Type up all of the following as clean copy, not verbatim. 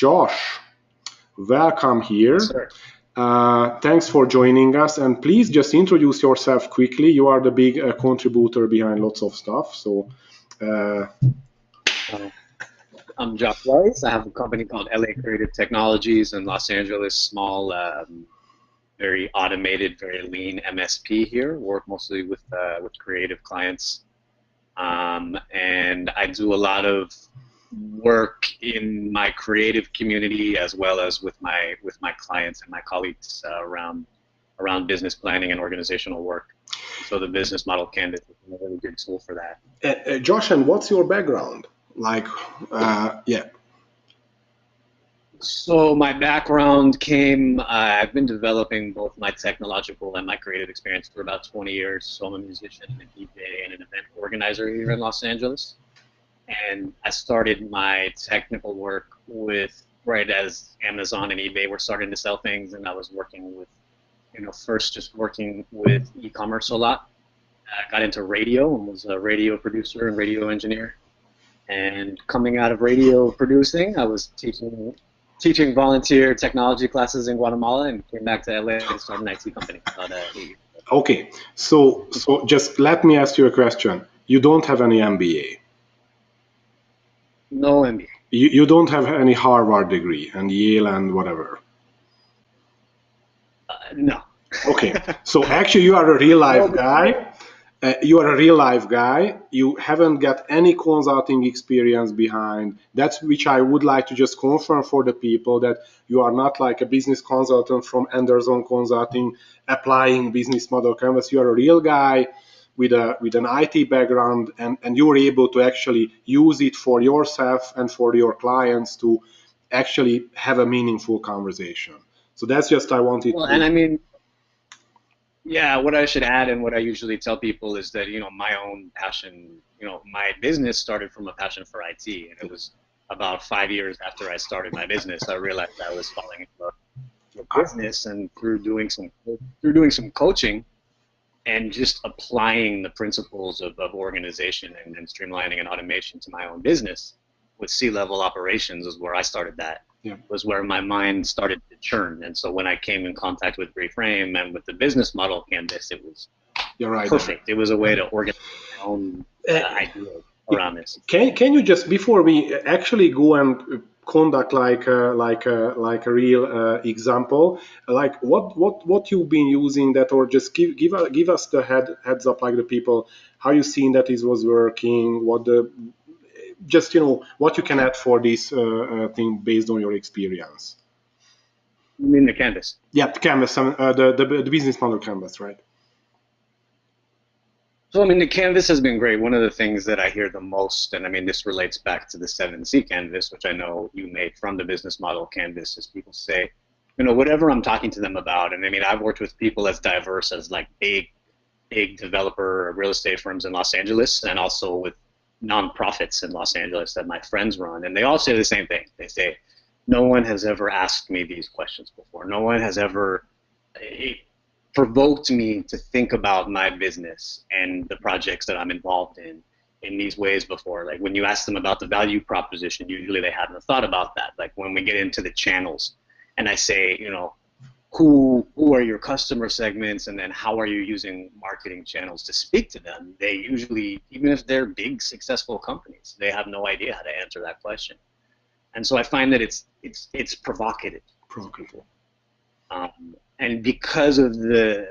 Josh, welcome here. Yes, sir. Thanks for joining us, and please just introduce yourself quickly. You are the big contributor behind lots of stuff. So, I'm Josh Weiss. I have a company called LA Creative Technologies in Los Angeles, small, very automated, very lean MSP here. Work mostly with creative clients, and I do a lot of work in my creative community as well as with my clients and my colleagues around business planning and organizational work. So the business model canvas is a really good tool for that. Josh, and what's your background? Like, yeah. So my background came, I've been developing both my technological and my creative experience for about 20 years. So I'm a musician, a DJ, and an event organizer here in Los Angeles. And I started my technical work right as Amazon and eBay were starting to sell things, and I was working with, first just working with e-commerce a lot. I got into radio and was a radio producer and radio engineer. And coming out of radio producing, I was teaching volunteer technology classes in Guatemala and came back to LA to start an IT company. Okay, so just let me ask you a question. You don't have any MBA? No MBA. You don't have any Harvard degree and Yale and whatever? No. Okay, so actually you are a real life guy. You are a real life guy. You haven't got any consulting experience behind. That's which I would like to just confirm for the people, that you are not like a business consultant from Anderson Consulting applying business model canvas. You are a real guy with an IT background, and you were able to actually use it for yourself and for your clients to actually have a meaningful conversation. So that's just I wanted Well, to. and I mean, yeah, what I should add and what I usually tell people is that, my own passion, my business started from a passion for IT. And it was about 5 years after I started my business, I realized I was falling in love with business, and through doing some coaching and just applying the principles of organization and streamlining and automation to my own business with C-level operations is where I started that. Yeah. Was where my mind started to churn. And so when I came in contact with Reframe and with the business model canvas, it was perfect. It was a way to organize my own ideas around this. Can you just, before we actually go and conduct like a real example, like what you've been using that, or just give us the heads up, like the people, how you seen that it was working, what you can add for this thing based on your experience. You mean the canvas? Yeah, the canvas, the business model canvas, right? So, I mean, the canvas has been great. One of the things that I hear the most, and I mean, this relates back to the 7C canvas, which I know you made from the business model canvas, is people say, whatever I'm talking to them about, and I mean, I've worked with people as diverse as like big developer real estate firms in Los Angeles, and also with nonprofits in Los Angeles that my friends run, and they all say the same thing. They say, no one has ever asked me these questions before. No one has ever provoked me to think about my business and the projects that I'm involved in these ways before. Like when you ask them about the value proposition, usually they haven't thought about that. Like when we get into the channels and I say, who are your customer segments, and then how are you using marketing channels to speak to them? They usually, even if they're big, successful companies, they have no idea how to answer that question. And so I find that it's provocative. And because of the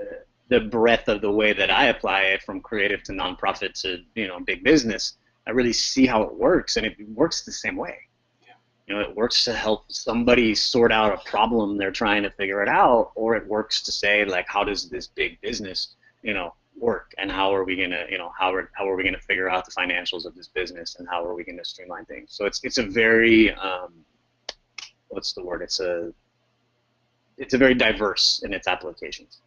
breadth of the way that I apply it, from creative to nonprofit to big business, I really see how it works, and it works the same way. It works to help somebody sort out a problem they're trying to figure it out, or it works to say, like, how does this big business, work, and how are we gonna, how are we gonna figure out the financials of this business, and how are we gonna streamline things? So it's a very, what's the word? It's a very diverse in its applications,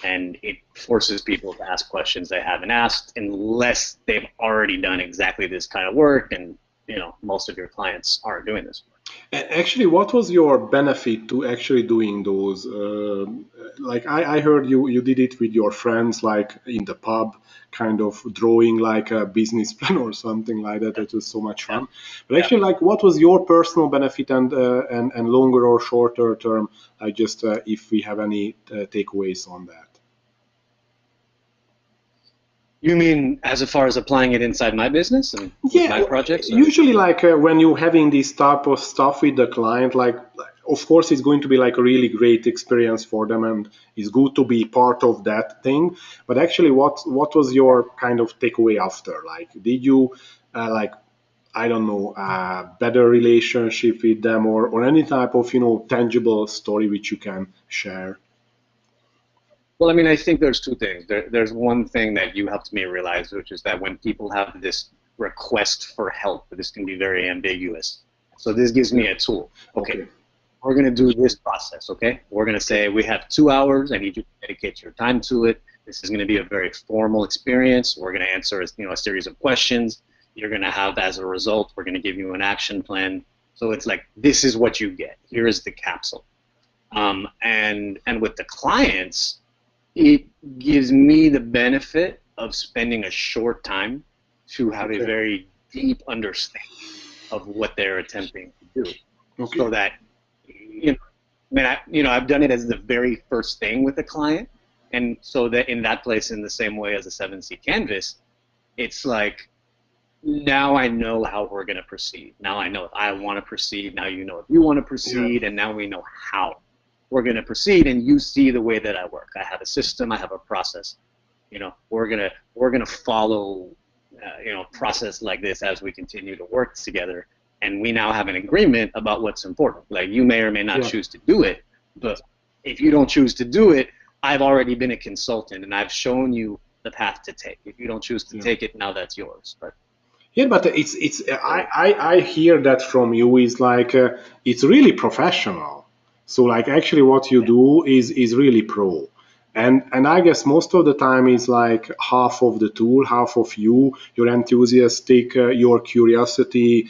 and it forces people to ask questions they haven't asked unless they've already done exactly this kind of work, and most of your clients aren't doing this work. Actually, what was your benefit to actually doing those? Like I heard you did it with your friends, like in the pub, kind of drawing like a business plan or something like that. It was so much Yeah. fun. But actually, like, what was your personal benefit and longer or shorter term? I just if we have any takeaways on that. You mean as far as applying it inside my business and with Yeah, my projects? Or? usually like when you're having this type of stuff with the client, like of course it's going to be like a really great experience for them, and it's good to be part of that thing. But actually, what was your kind of takeaway after? Like, did you like, I don't know, better relationship with them, or any type of tangible story which you can share? Well, I mean, I think there's two things. There's one thing that you helped me realize, which is that when people have this request for help, this can be very ambiguous. So this gives me a tool. Okay, Okay. we're going to do this process, okay? We're going to say we have 2 hours. I need you to dedicate your time to it. This is going to be a very formal experience. We're going to answer a series of questions. You're going to have, as a result, we're going to give you an action plan. So it's like, this is what you get. Here is the capsule. And with the clients, it gives me the benefit of spending a short time to have a Okay. very deep understanding of what they're attempting to do, Okay. so that I've done it as the very first thing with the client, and so that in that place, in the same way as a 7C canvas, it's like now I know how we're going to proceed. Now I know if I want to proceed. Now you know if you want to proceed, and now we know how we're going to proceed. And you see the way that I work. I have a system. I have a process. We're gonna follow process like this as we continue to work together. And we now have an agreement about what's important. Like, you may or may not Yeah. choose to do it, but if you don't choose to do it, I've already been a consultant and I've shown you the path to take. If you don't choose to Yeah. take it, now that's yours. But Yeah, but it's I hear that from you is like it's really professional. So like actually what you do is really pro. And I guess most of the time is like half of the tool, half of you, your enthusiastic, your curiosity,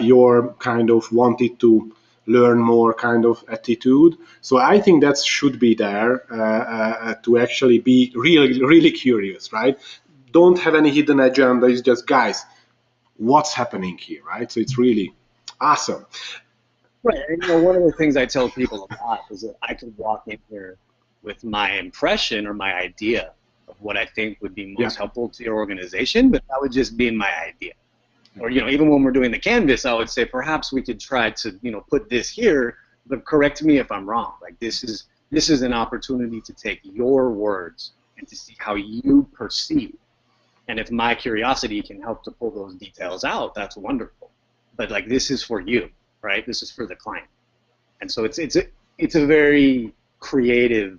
your kind of wanted to learn more kind of attitude. So I think that should be there to actually be really curious, right? Don't have any hidden agenda. It's just, guys, what's happening here, right? So it's really awesome. right, and one of the things I tell people a lot is that I could walk in here with my impression or my idea of what I think would be Yeah. most helpful to your organization, but that would just be my idea. Or even when we're doing the canvas, I would say perhaps we could try to put this here, but correct me if I'm wrong. Like, this is an opportunity to take your words and to see how you perceive. And if my curiosity can help to pull those details out, that's wonderful. But like, this is for you, right? This is for the client. And so it's a very creative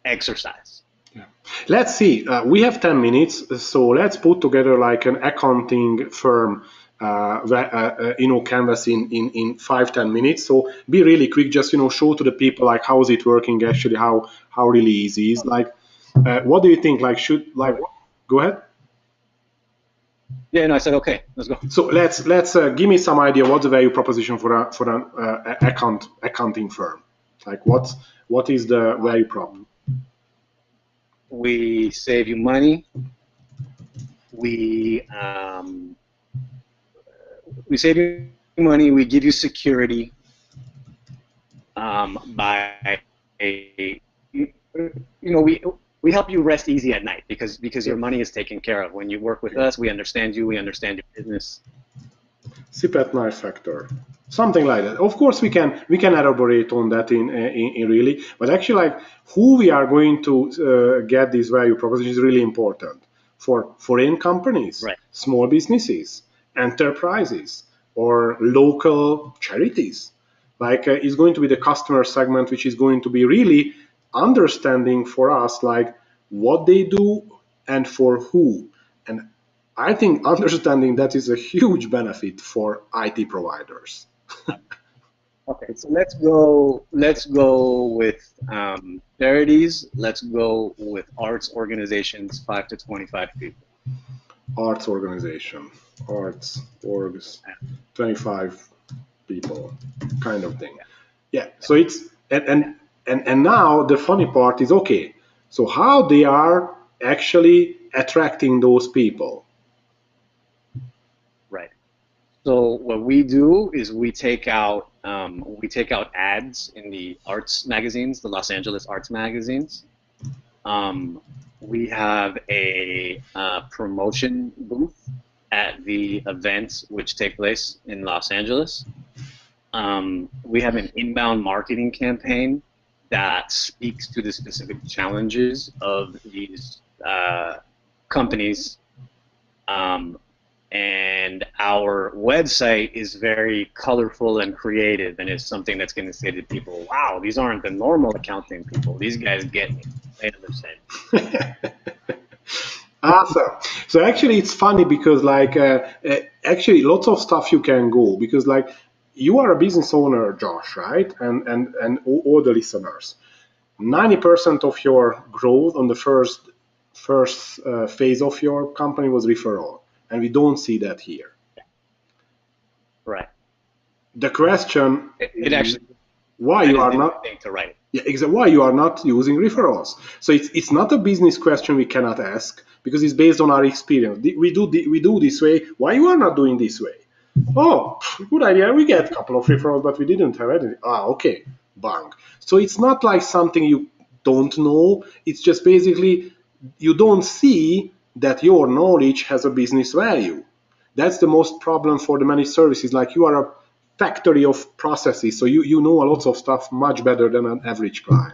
exercise. Yeah. Let's see. We have 10 minutes, so let's put together like an accounting firm, canvas in 5-10 minutes. So be really quick. Just show to the people like how is it working actually, how really easy is. Like, what do you think? Like, should like go ahead. Yeah, no, I said, okay, let's go. So let's give me some idea what's the value proposition for an accounting firm. Like, what is the value prop? We save you money. We save you money. We give you security by we help you rest easy at night because your money is taken care of. When you work with us, we understand you. We understand your business. Sip at night factor, something like that. Of course, we can elaborate on that in really, but actually, like, who we are going to get this value proposition is really important for foreign companies, Right. small businesses, enterprises, or local charities. Like, it's going to be the customer segment, which is going to be really understanding for us, like, what they do and for who. And I think understanding that is a huge benefit for IT providers. Okay, so let's go. Let's go with charities. Let's go with arts organizations, 5 to 25 people. Arts organization, arts orgs, 25 people, kind of thing. Yeah. So it's and now the funny part is, okay, so how they are actually attracting those people. Right. So what we do is we take out ads in the arts magazines, the Los Angeles arts magazines. We have a promotion booth at the events which take place in Los Angeles. We have an inbound marketing campaign that speaks to the specific challenges of these companies. And our website is very colorful and creative, and is something that's going to say to people, wow, these aren't the normal accounting people. These guys get me. They understand. Awesome. So actually, it's funny because like actually lots of stuff you can go, because like you are a business owner, Josh, right? And all the listeners, 90% of your growth on the first phase of your company was referral, and we don't see that here. Right. The question It actually why you are not to write. Yeah, exactly. Why you are not using referrals? So it's not a business question we cannot ask, because it's based on our experience. We do this way. Why you are not doing this way? Oh, good idea. We get a couple of referrals, but we didn't have anything. Ah, okay, bang. So it's not like something you don't know. It's just basically you don't see that your knowledge has a business value. That's the most problem for the managed services. Like you are a factory of processes, so you know a lot of stuff much better than an average client.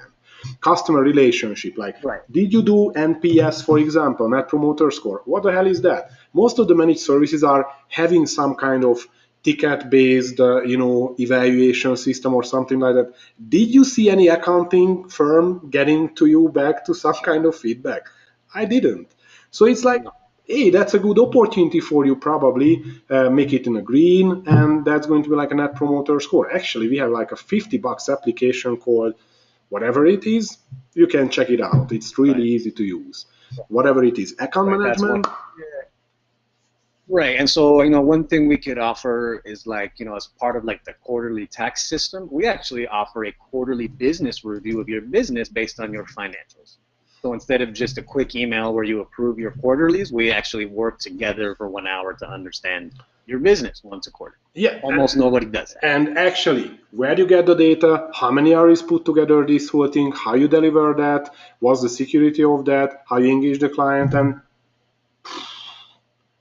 Customer relationship, like Right. did you do NPS, for example, Net Promoter Score? What the hell is that? Most of the managed services are having some kind of ticket-based, evaluation system or something like that. Did you see any accounting firm getting to you back to some kind of feedback? I didn't. So it's like, hey, that's a good opportunity for you, probably make it in a green, and that's going to be like a Net Promoter Score. Actually, we have like a $50 application called whatever it is. You can check it out. It's really easy to use. Whatever it is, account management. Right, and so one thing we could offer is like as part of like the quarterly tax system, we actually offer a quarterly business review of your business based on your financials. So instead of just a quick email where you approve your quarterlies, we actually work together for 1 hour to understand your business once a quarter. Yeah, almost nobody does that. And actually, where do you get the data? How many hours put together this whole thing? How you deliver that? What's the security of that? How you engage the client? And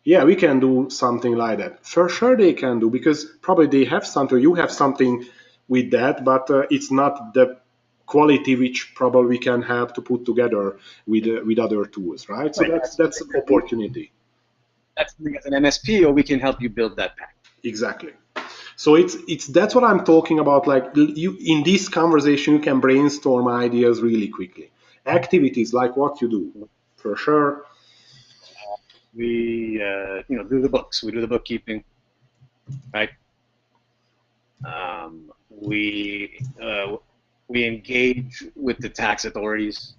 yeah, we can do something like that. For sure they can do, because probably they have something, you have something with that, but it's not the quality which probably we can have to put together with other tools, right? So that's an opportunity. That's as an MSP, or we can help you build that pack. Exactly. So it's that's what I'm talking about. Like you in this conversation, you can brainstorm ideas really quickly. Activities like what you do, for sure. We do the books. We do the bookkeeping, right? We engage with the tax authorities.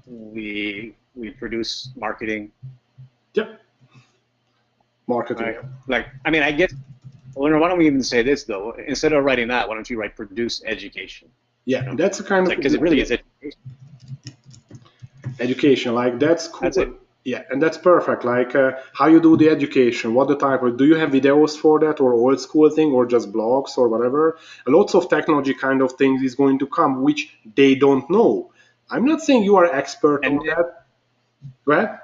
We produce marketing. Yep. Marketing. Right? Like, I mean, I guess. Well, why don't we even say this though? Instead of writing that, why don't you write produce education? Yeah, that's a kind of, because it really is education. Education, like that's cool. That's it. Yeah, and that's perfect. Like how you do the education, what the type of, do you have videos for that, or old school thing, or just blogs or whatever? Lots of technology kind of things is going to come, which they don't know. I'm not saying you are expert on that. Go ahead.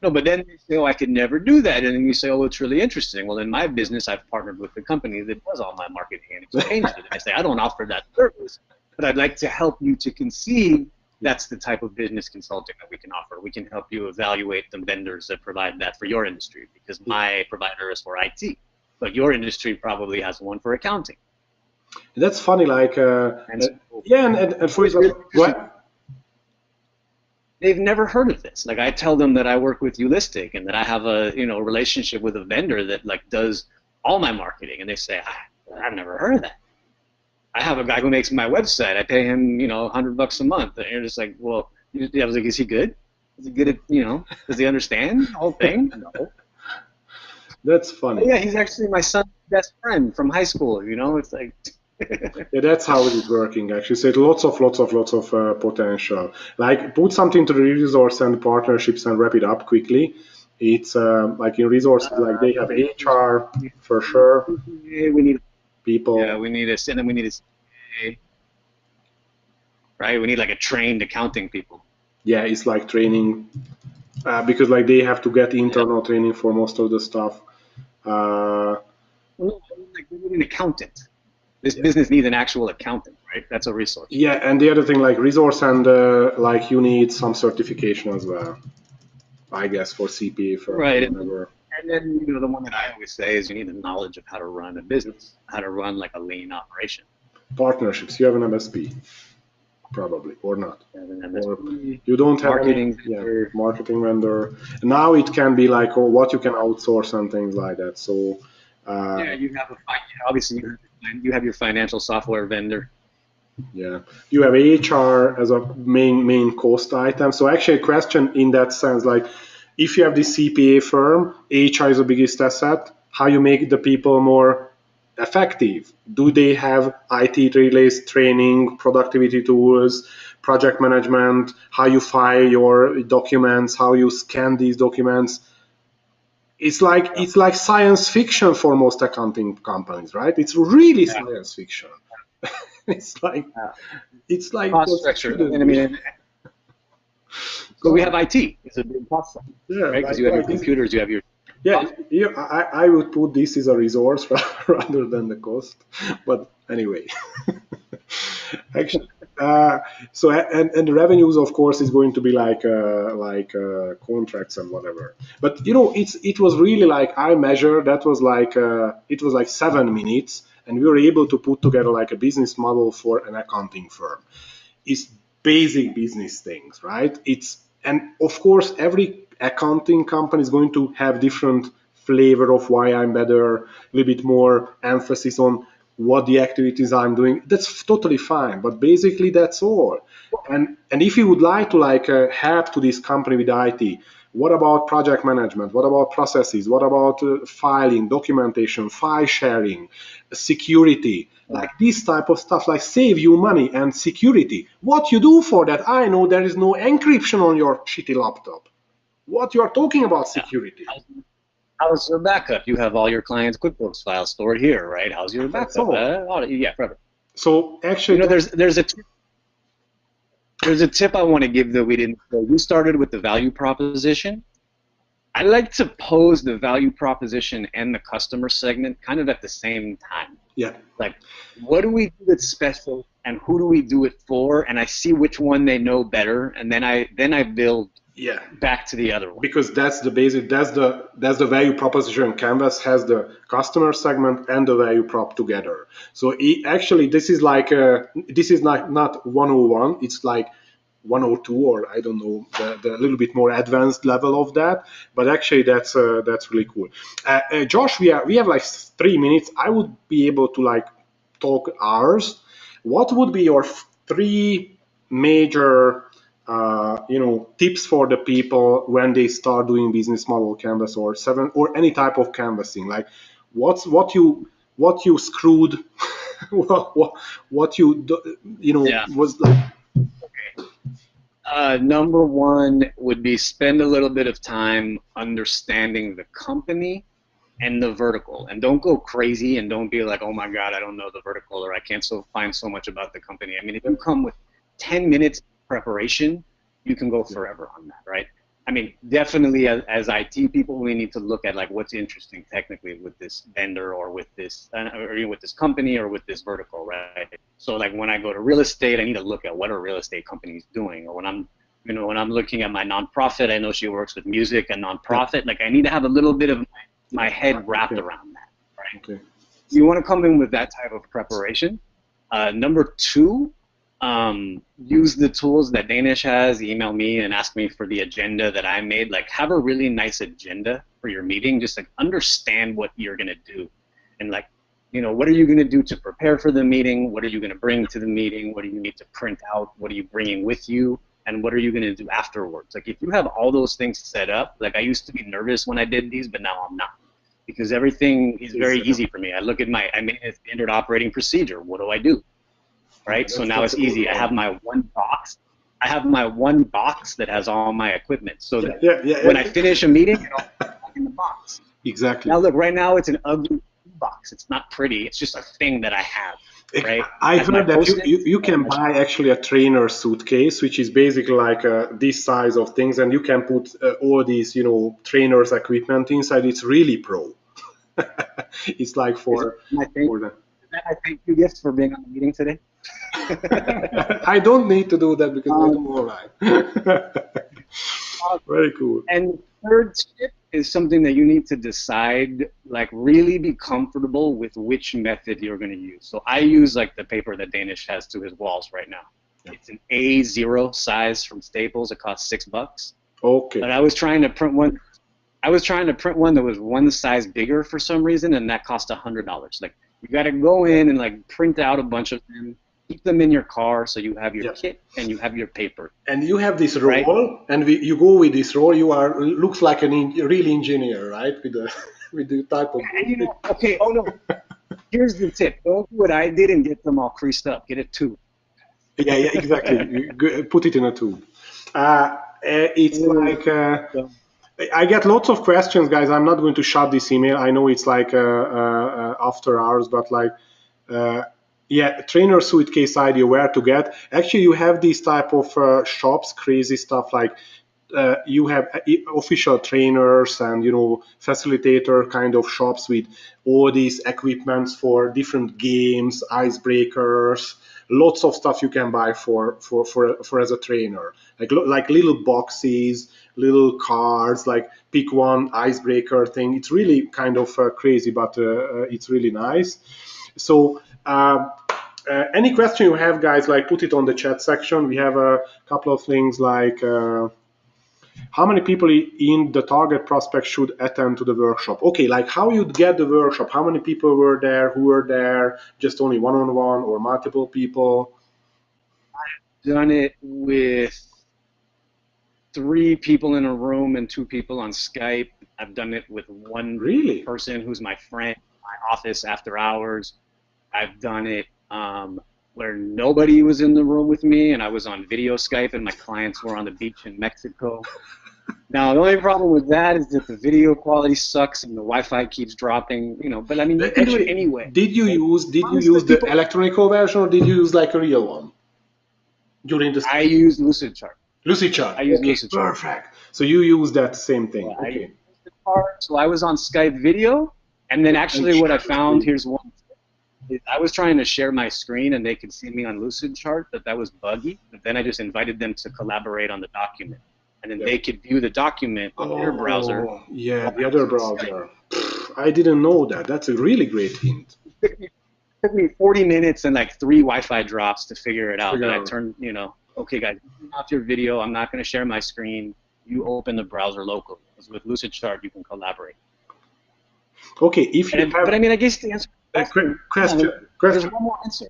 No, but then you say, oh, I could never do that. And then you say, oh, it's really interesting. Well, in my business, I've partnered with the company that does all my marketing and exchange it. And I say, I don't offer that service, but I'd like to help you to conceive that's the type of business consulting that we can offer. We can help you evaluate the vendors that provide that for your industry, because my provider is for IT, but your industry probably has one for accounting. That's funny, like, and for example, what? They've never heard of this. Like, I tell them that I work with Ulistic and that I have a relationship with a vendor that like does all my marketing, and they say, I've never heard of that. I have a guy who makes my website. I pay him, $100 a month. And you're just like, well, I was like, is he good? Is he good at, does he understand the whole thing? No. That's funny. Yeah, he's actually my son's best friend from high school. You know, it's like. Yeah, that's how it is working actually. So it lots of potential. Like put something to the resource and partnerships and wrap it up quickly. It's like in resources, like they have HR for sure, We need. Yeah, people. we need a, and then we need a, right? We need like a trained accounting people. Yeah, it's like training because like they have to get Yeah. internal training for most of the stuff. Uh, Well, I mean, like we need an accountant. This business needs an actual accountant, right? That's a resource. yeah, and the other thing like resource and like you need some certification as well, I guess for CPA firms or Right. whatever. And then the one that I always say is you need the knowledge of how to run a business, how to run like a lean operation. Partnerships. You have an MSP, probably, or not. And then Or MSP, you don't have any, marketing yeah, vendor. marketing vendor. Now it can be like oh, what you can outsource and things like that. So, Yeah, uh, you have obviously you have your financial software vendor. yeah, you have HR as a main cost item. So actually, a question in that sense, like if you have this CPA firm, HR is the biggest asset. How you make the people more effective? Do they have IT related training, productivity tools, project management? How you file your documents? How you scan these documents? Yeah. It's like science fiction for most accounting companies, right? It's really Yeah. science fiction. it's like Yeah. it's like Cost what it structure. And shouldn't I be. mean, so we have IT. It's a big cost structure, Yeah, right? Because you have your like this. computers, you have your Yeah, software. yeah, I would put this as a resource rather than the cost. But anyway, actually, so and the revenues, of course, is going to be like contracts and whatever. But it was really like I measured that was like it was like 7 minutes, and we were able to put together like a business model for an accounting firm. It's basic business things, right? And of course every accounting company is going to have different flavor of why I'm better, a little bit more emphasis on what the activities I'm doing. That's totally fine, but basically that's all. And if you would like to like help to this company with IT, what about project management? What about processes? What about filing, documentation, file sharing, security? Like this type of stuff, like save you money and security. What you do for that? I know there is no encryption on your shitty laptop. What you are talking about Yeah. security? How's your backup? You have all your clients' QuickBooks files stored here, right? How's your That's backup? all. Yeah, forever. So actually, There's a tip I want to give that we didn't. So you started with the value proposition. I like to pose the value proposition and the customer segment kind of at the same time. yeah, Like, what do we do that's special, and who do we do it for? And I see which one they know better, and then I build yeah, back to the other one. because that's the basic, that's the value proposition. Canvas has the customer segment and the value prop together. So actually, this is like this is not 101. It's like 102, or I don't know, the little bit more advanced level of that. But actually, that's really cool. Josh, we have like 3 minutes. I would be able to like talk hours. What would be your three major tips for the people when they start doing business model canvas or seven or any type of canvassing? Like, what you screwed, what Yeah. was like. Number one would be spend a little bit of time understanding the company and the vertical, and don't go crazy and don't be like, oh my god, I don't know the vertical, or I can't find so much about the company. I mean, if you come with 10 minutes preparation, you can go forever on that, right? I mean, definitely as IT people, we need to look at like what's interesting technically with this vendor or with this or with this company or with this vertical, right? So like when I go to real estate, I need to look at what are real estate companies doing, or when I'm looking at my nonprofit, I know she works with music and nonprofit. Like I need to have a little bit of my head wrapped around that, right? Okay. You want to come in with that type of preparation. Number two, use the tools that Danish has. Email me and ask me for the agenda that I made. Like have a really nice agenda for your meeting. Just like understand what you're gonna do, and like what are you gonna do to prepare for the meeting? What are you gonna bring to the meeting? What do you need to print out? What are you bringing with you? And what are you going to do afterwards? Like if you have all those things set up, like I used to be nervous when I did these, but now I'm not, because everything is very easy for me. I look at I made a standard operating procedure. What do I do? Right? So now it's easy. I have my one box. I have my one box that has all my equipment. So that when I finish a meeting, it all goes in the box. Exactly. Now look, right now it's an ugly box. It's not pretty. It's just a thing that I have. Right? I heard that you can buy actually a trainer suitcase, which is basically like this size of things, and you can put all these, you know, trainers equipment inside. It's really pro. It's like for the. I thank you, gifts for being on the meeting today. I don't need to do that because I do all right. Very cool. And third tip is something that you need to decide, like really be comfortable with which method you're going to use. So I use like the paper that Danish has to his walls right now. Yeah. It's an A0 size from Staples. It costs $6. Okay. But I was trying to print one. I was trying to print one that was one size bigger for some reason, and that cost $100. Like you got to go in and like print out a bunch of them. Keep them in your car so you have your kit and you have your paper. And you have this roll, and you go with this roll. You looks like a real engineer, right? With the type of. And you know, okay. Oh no. Here's the tip. Don't do what I did and get them all creased up. Get a tube. Yeah, exactly. Put it in a tube. It's like. I get lots of questions, guys. I'm not going to shut this email. I know it's like after hours, but like. Yeah, trainer suitcase idea where to get. Actually, you have these type of shops, crazy stuff like you have official trainers and, you know, facilitator kind of shops with all these equipments for different games, icebreakers, lots of stuff you can buy for as a trainer. Like little boxes, little cards, like pick one icebreaker thing. It's really kind of crazy, but it's really nice. So. Any question you have, guys, like put it on the chat section. We have a couple of things like how many people in the target prospect should attend to the workshop? Okay, like how you'd get the workshop, how many people were there, who were there, just only one-on-one or multiple people? I've done it with 3 people in a room and 2 people on Skype. I've done it with one person who's my friend in my office after hours. I've done it where nobody was in the room with me and I was on video Skype and my clients were on the beach in Mexico. Now, the only problem with that is that the video quality sucks and the Wi-Fi keeps dropping, you know, but I mean, you can do it anyway. Did you use the electronic version or did you use like a real one? During the I used Lucidchart. Lucidchart. I used Lucidchart. Perfect. So you use that same thing. Yeah, okay. So I was on Skype video and then actually what I found, here's one. I was trying to share my screen and they could see me on Lucidchart, but that was buggy. But then I just invited them to collaborate on the document. And then they could view the document on their browser. Yeah, the other browser. I didn't know that. That's a really great hint. It took me 40 minutes and like 3 Wi-Fi drops to figure it out. And I turned, you know, okay, guys, turn off your video. I'm not going to share my screen. You open the browser locally. Because with Lucidchart, you can collaborate. Okay, if you but I mean, I guess the answer. Question. There's one more answer.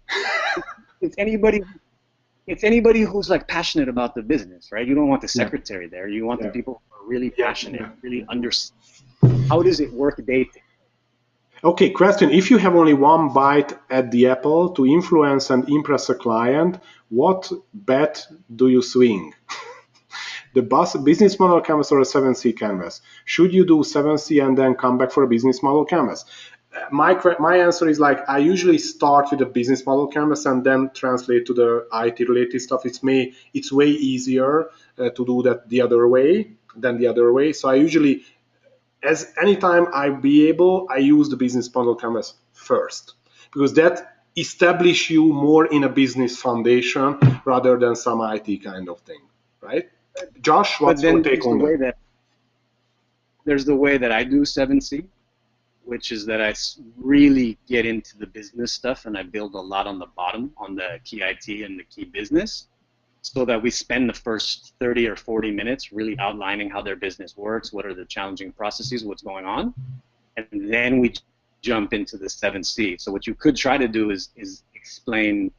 It's anybody who's like passionate about the business, right? You don't want the secretary there. You want the people who are really passionate, really understand. How does it work day to day? Okay, question. If you have only one bite at the apple to influence and impress a client, what bet do you swing? The business model canvas or a 7C canvas? Should you do 7C and then come back for a business model canvas? My answer is like I usually start with a business model canvas and then translate to the IT related stuff. It's way easier to do that the other way than the other way. So I usually, anytime I use the business model canvas first because that establish you more in a business foundation rather than some IT kind of thing, right? Josh, what's your take on that? There's the way that I do 7C. Which is that I really get into the business stuff and I build a lot on the bottom, on the key IT and the key business, so that we spend the first 30 or 40 minutes really outlining how their business works, what are the challenging processes, what's going on, and then we jump into the 7C. So what you could try to do is explain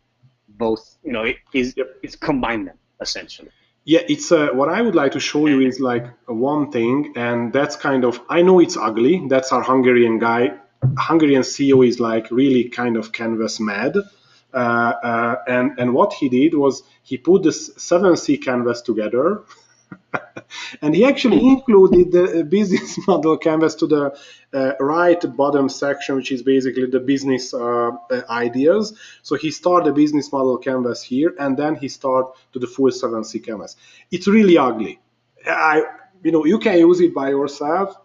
both, you know, is combine them, essentially. Yeah, it's what I would like to show you is like one thing, and that's kind of, I know it's ugly. That's our Hungarian guy. Hungarian CEO is like really kind of canvas mad. And what he did was he put this 7C canvas together, and he actually included the business model canvas to the right bottom section, which is basically the business ideas. So he started the business model canvas here, and then he started to the full 7C canvas. It's really ugly. You can use it by yourself.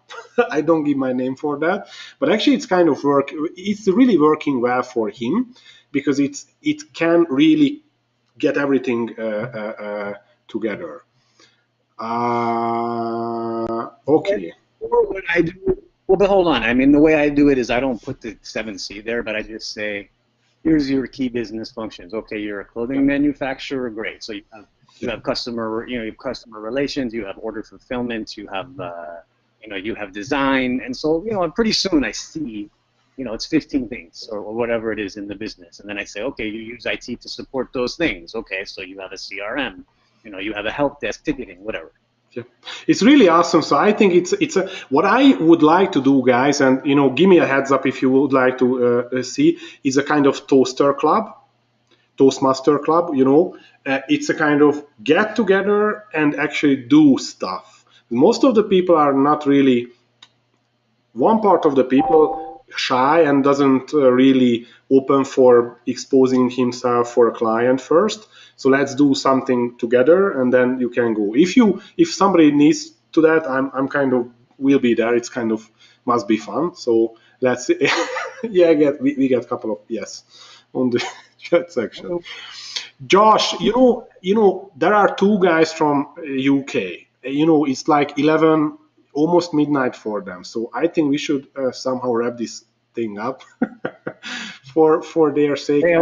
I don't give my name for that, but actually it's kind of work. It's really working well for him because it can really get everything together. Okay. Or what I do, well, but hold on. I mean, the way I do it is I don't put the 7C there, but I just say, here's your key business functions. Okay, you're a clothing manufacturer, great. So you have customer, you have customer relations, you have order fulfillment, you have you have design, and so pretty soon I see, it's 15 things or whatever it is in the business, and then I say, okay, you use IT to support those things. Okay, so you have a CRM, you have a help desk, ticketing, whatever. Yeah. It's really awesome. So I think it's what I would like to do, guys, and give me a heads up if you would like to see, is a kind of toaster club, Toastmaster club. It's a kind of get together and actually do stuff. Most of the people are not really. One part of the people shy and doesn't really open for exposing himself for a client first. So let's do something together, and then you can go. If somebody needs to that, I'm kind of will be there. It's kind of must be fun. So let's see. Yeah, we get a couple of yes on the chat section. Josh, there are two guys from UK. It's like 11, almost midnight for them. So I think we should somehow wrap this thing up for their sake. Hey,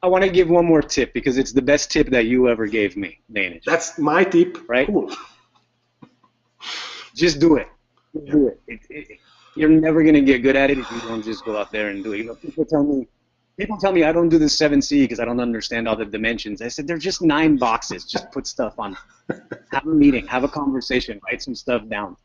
I want to give one more tip because it's the best tip that you ever gave me, Danish. That's my tip. Right? Cool. Just do it. Just do it. You're never going to get good at it if you don't just go out there and do it. People tell me I don't do the 7C because I don't understand all the dimensions. I said, they're just 9 boxes. Just put stuff on. Have a meeting. Have a conversation. Write some stuff down.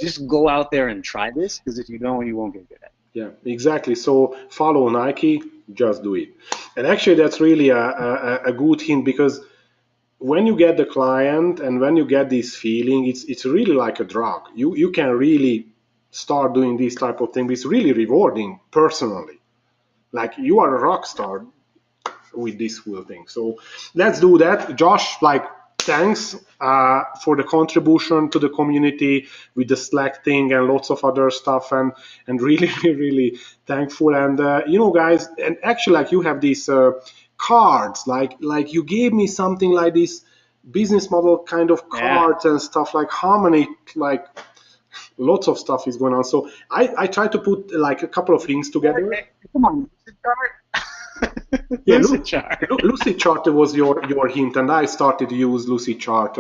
Just go out there and try this, because if you don't, you won't get good at it. Yeah, exactly. So follow Nike, just do it. And actually, that's really a good hint, because when you get the client and when you get this feeling, it's really like a drug. You can really start doing this type of thing. It's really rewarding personally. Like, you are a rock star with this whole thing. So let's do that. Josh, thanks for the contribution to the community with the Slack thing and lots of other stuff, and really, really thankful. And guys, and actually, you have these cards, like you gave me something like this business model kind of cards and stuff, like Harmony, lots of stuff is going on. So I try to put a couple of links together. Okay, come on, yeah, Lucidchart was your hint, and I started to use Lucidchart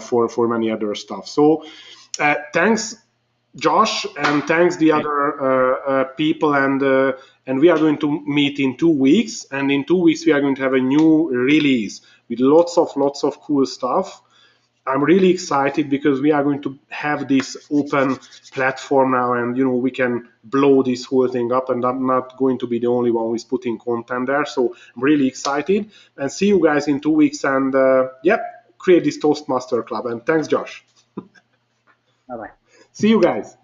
for many other stuff. So thanks, Josh, and thanks the other people, and we are going to meet in 2 weeks, and in 2 weeks we are going to have a new release with lots of cool stuff. I'm really excited because we are going to have this open platform now, and we can blow this whole thing up, and I'm not going to be the only one who's putting content there. So I'm really excited, and see you guys in 2 weeks, and create this Toastmaster Club. And thanks, Josh. Bye-bye. See you guys.